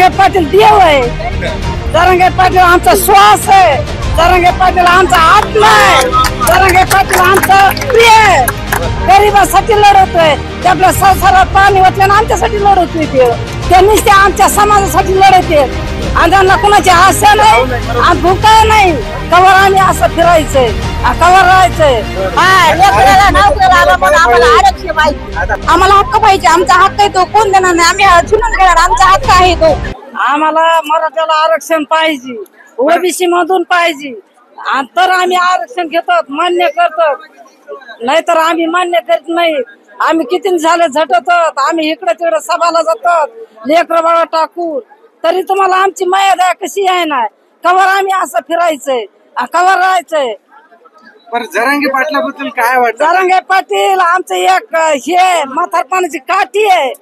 जरांगे पाटील देव आहे, जरांगे पाटील आमचा श्वास आहे, जरांगे पाटील आमचा आत्मा आहे, जरांगे पाटील आमचा प्रिय आहे. गरिबासाठी लढतोय, ते आपल्या संसारात पाणी वाटल्यानं आमच्यासाठी लढतोय. त्यांनीच ते आमच्या समाजासाठी लढते. आणि त्यांना कुणाची आशा नाही आणि भूका नाही. कवर आम्ही असं फिरायचंय, कवर राहायचंय. आम्हाला हक्क पाहिजे, आमचा हक्क आहे तो कोण देणार नाही. आम्ही चुनून घेणार, आमचा हक्क आहे तो. आम्हाला मराठ्याला आरक्षण पाहिजे, ओबीसी मधून पाहिजे, तर आम्ही आरक्षण घेतो, मान्य करतो. नाहीतर आम्ही मान्य करीत नाही. आम्ही किती झाले झटत, आम्ही इकडे तिकडे सभाला जातात, लेकर बाळा टाकून. तरी तुम्हाला आमची माया दया कशी आहे ना. कवर आम्ही असं फिरायचंय, कवर राहायचंय. जरांगे पाटलाबद्दल काय वाटतं? जरांगे पाटील आमचं एक हे म्हातारपणाची काठी आहे.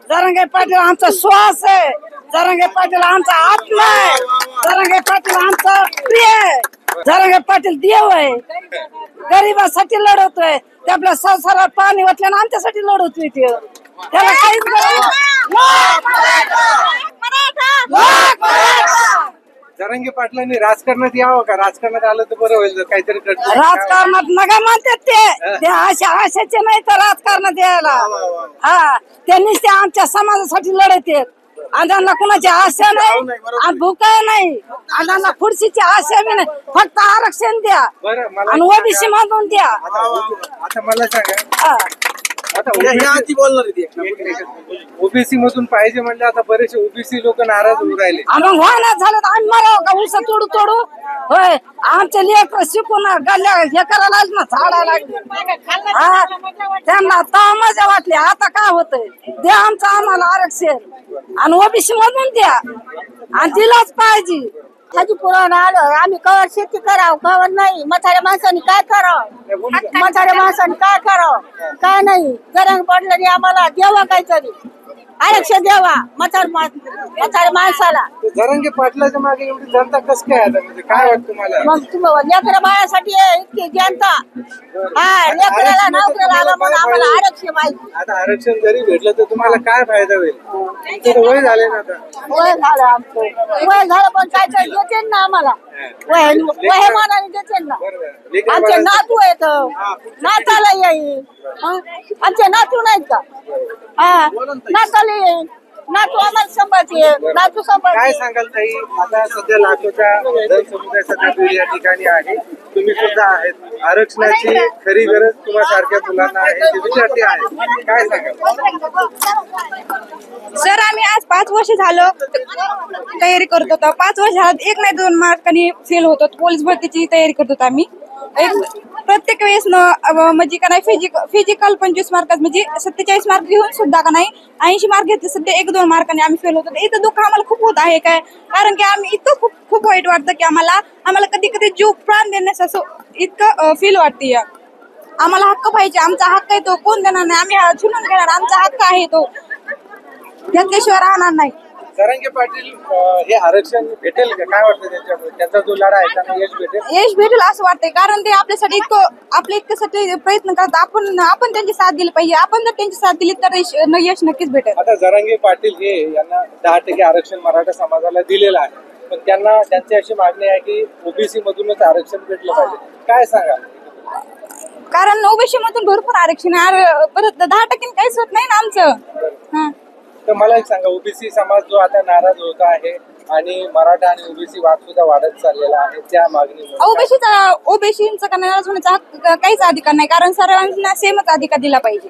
जरांगे पाटील आमचा श्वास आहे, जरांगे पाटील आमचा आत्मा आहे, जरांगे पाटील आमचा प्रिय आहे. जरांगे पाटील देव आहे, गरिबासाठी लढतोय, ते आपल्या संसारात पाणी वाटल्यानं आमच्यासाठी लढतोय. त्याला काहीच जरांगे पाटलांनी राजकारणात यावं का? राजकारणात आलं तर बरं होईल, काहीतरी राजकारणात नका म्हणतात ते आशाचे नाही तर राजकारणात यायला. हा, त्यांनीच ते आमच्या समाजासाठी लढत. आणि त्यांना कुणाची आशा नाही आणि भूका नाही, आणि त्यांना खुर्चीची आशा बी नाही. फक्त आरक्षण द्या आणि ओबीसी मधून द्या. आता मला सांगा, ओबीसी मधून पाहिजे म्हणजे आता बरेचसे ओबीसी लोक नाराज होऊ राहिले. मग व्हायला झालं तर आम्ही मराव का? उस तोडू तोडू होय. आमचे लेकर शिकून गल्ल्या हे करायला लागले ना, झाडायला लागले. त्यांना ता मजा वाटली. आता काय होतंय, द्या आमचं आम्हाला आरक्षण आणि ओबीसी मधून द्या आणि दिलाच पाहिजे. त्याची पुराणा आलं आम्ही कवर शेती करावं, कवर नाही. म्हाताऱ्या माणसाने काय करावं, म्हाताऱ्या माणसाने काय करावं, काय नाही. जरांगे पाटलांनी आम्हाला द्यावा काहीतरी, आरक्षण द्यावा म्हाताऱ्या माणसाला. जरांगे पाटलाच्या मागे एवढी जनता कसं काय आता, म्हणजे काय वाटतं तुम्हाला? मग तुम्ही लेकरा बाळासाठी इतकी जनता, हा लेकराला नोकरीला आला म्हणून आम्हाला आरक्षण पाहिजे. आता आरक्षण जरी भेटलं तर तुम्हाला काय फायदा होईल? तुमचं वय झाले ना, आता वय झालं आमचं, वय झालं पण काय काय देते ना आम्हाला, वय मानाने देते ना. आमचे नातू आहेत, नाताला येईल. आमचे नातू नाहीत का? हा, नाताला येईल. नातू आम्हाला सांभाळते, नातू सांभाळते. काय सांगाल ताई? आता सध्या लाखोचा जनसमुदाय सध्या या ठिकाणी आहे, तुम्ही सुद्धा आहेत. आरक्षणाची खरी गरज तुम्हाला सारख्या मुलांना आहे, ते विद्यार्थी आहेत. काय सांगाल? सर, आम्ही आज 5 वर्ष झालं तयारी करत होतो. 5 वर्षात एक नाही 2 मार्कांनी फेल होतो. पोलीस भरतीची तयारी करत होतो आम्ही. प्रत्येक वेळेस म्हणजे का नाही फिजिकल 25 मार्कात म्हणजे 47 मार्क घेऊन सुद्धा का नाही 80 मार्क घेतले. सध्या 1-2 मार्काने आम्ही फेल होतो. इथं दुःख आम्हाला खूप होत आहे. काय कारण की आम्ही इतकं खूप खूप वाईट वाटतं की आम्हाला कधी कधी जीव प्राण देण्यास असं इतकं फील वाटते. आम्हाला हक्क पाहिजे, आमचा हक्क आहे तो कोण देणार नाही. आम्ही चुनून घेणार, आमचा हक्क आहे तो, घेतल्याशिवाय राहणार नाही. जरांगे पाटील हे आरक्षण भेटेल का? काय वाटतं त्यांच्यामुळे? त्यांचा जो लढा आहे त्यांना यश भेटेल? यश भेटेल असं वाटतंय, कारण ते आपल्यासाठी आपल्या इतक्यासाठी प्रयत्न करतात. आपण त्यांची साथ दिली पाहिजे. आपण जर त्यांची साथ दिली तर यश नक्कीच भेटेल. आता जरांगे पाटील हे यांना 10% आरक्षण मराठा समाजाला दिलेलं आहे, पण त्यांना त्यांची अशी मागणी आहे की ओबीसी मधूनच आरक्षण भेटलं पाहिजे. काय सांगा? कारण ओबीसी मधून भरपूर आरक्षण आहे, परत 10% काहीच होत नाही ना आमचं. तर मला एक सांगा, ओबीसी समाज जो आता नाराज होत आहे आणि मराठा आणि ओबीसी वाद सुद्धा वाढत चाललेला आहे, त्या मागणी ओबीसीचा का नाराज होण्याचा काहीच अधिकार नाही, कारण सर्वांना सेमच अधिकार दिला पाहिजे.